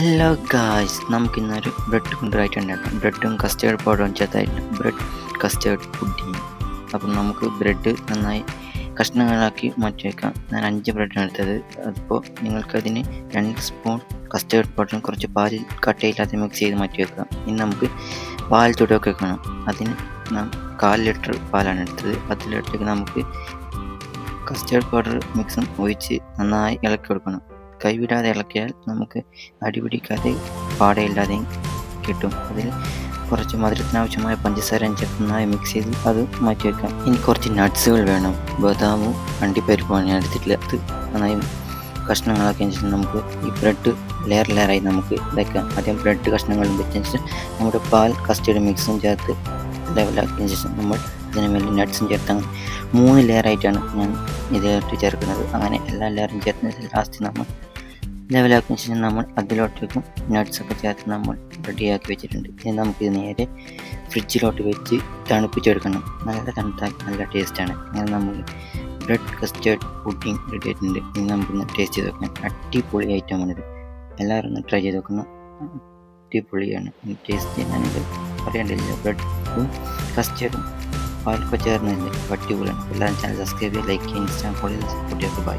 Hello guys, നമുക്കിന്നൊരു bread കൊണ്ടുപോയിട്ട് ഉണ്ടാക്കാം. ബ്രെഡും കസ്റ്റേർഡ് പൗഡറും ചേർത്തായിട്ട് ബ്രെഡ് കസ്റ്റേർഡ് പുഡിങ്. അപ്പം നമുക്ക് ബ്രെഡ് നന്നായി കഷ്ണങ്ങളാക്കി മാറ്റി വയ്ക്കാം. ഞാൻ 5 ബ്രെഡാണ് എടുത്തത്. അതിപ്പോൾ നിങ്ങൾക്കതിന് 2 സ്പൂൺ കസ്റ്റേർഡ് പൗഡറും കുറച്ച് പാലിൽ കട്ടയില്ലാതെ മിക്സ് ചെയ്ത് മാറ്റി വെക്കാം. ഇനി നമുക്ക് പാൽ തുടക്കി വെക്കണം. അതിന് നാം 1/4 ലിറ്റർ പാലാണ് എടുത്തത്. അതിലേക്ക് നമുക്ക് കസ്റ്റേർഡ് പൗഡർ മിക്സും ഒഴിച്ച് നന്നായി ഇളക്കി കൊടുക്കണം. കൈവിടാതെ ഇളക്കിയാൽ നമുക്ക് അടിപിടിക്കാതെ പാടയില്ലാതെയും കിട്ടും. അതിൽ കുറച്ച് മധുരത്തിനാവശ്യമായ പഞ്ചസാര ചേർത്ത് നന്നായി മിക്സ് ചെയ്ത് അത് മാറ്റി വെക്കാം. ഇനി കുറച്ച് നട്ട്സുകൾ വേണം. ബദാമും അണ്ടിപ്പരിപ്പുമാണ് ഞാൻ എടുത്തിട്ടുള്ളത്. അത് നന്നായി കഷ്ണങ്ങളാക്കിയതിന് ശേഷം നമുക്ക് ഈ ബ്രെഡ് ലെയറായി നമുക്ക് വയ്ക്കാം. ആദ്യം ബ്രെഡ് കഷ്ണങ്ങളും വെച്ചതിന് ശേഷം നമ്മുടെ പാൽ കസ്റ്റേർഡ് മിക്സും ചേർത്ത് ലെവലാക്കിയതിന് ശേഷം നമ്മൾ അതിന് മേലെ നട്ട്സും ചേർത്ത് 3 ലെയറായിട്ടാണ് ഞാൻ ഇതിലോട്ട് ചേർക്കുന്നത്. അങ്ങനെ എല്ലാ ലെയറും ചേർത്തതിന് ലാസ്റ്റ് നമ്മൾ ലെവലാക്കിയ ശേഷം നമ്മൾ അതിലോട്ടേക്കും നട്ട്സൊക്കെ ചേർത്ത് നമ്മൾ റെഡിയാക്കി വെച്ചിട്ടുണ്ട്. ഇനി നമുക്കിത് നേരെ ഫ്രിഡ്ജിലോട്ട് വെച്ച് തണുപ്പിച്ചെടുക്കണം. നല്ല തണുത്താൽ നല്ല ടേസ്റ്റാണ്. അങ്ങനെ നമ്മൾ ബ്രെഡ് കസ്റ്റേർഡ് പുഡിങ് റെഡി ആയിട്ടുണ്ട്. ഇനി നമുക്കൊന്ന് ടേസ്റ്റ് ചെയ്ത് നോക്കണം. അടിപൊളി ഐറ്റമാണിത്. എല്ലാവരും ഒന്ന് ട്രൈ ചെയ്ത് നോക്കണം. അടിപൊളിയാണ്. ടേസ്റ്റ് ഞാനിത് പറയേണ്ടില്ല. ബ്രെഡും കസ്റ്റേർഡും പാലൊക്കെ ചേർന്നില്ലേ, അടിപൊളിയാണ്. എല്ലാവരും ചാനൽ സബ്സ്ക്രൈബ് ചെയ്യുക, ലൈക്ക് ചെയ്യുക, ഇൻസ്റ്റാഗ്രാം ഫോളോ ചെയ്ത് സപ്പോർട്ട് ചെയ്യുക. ബൈ.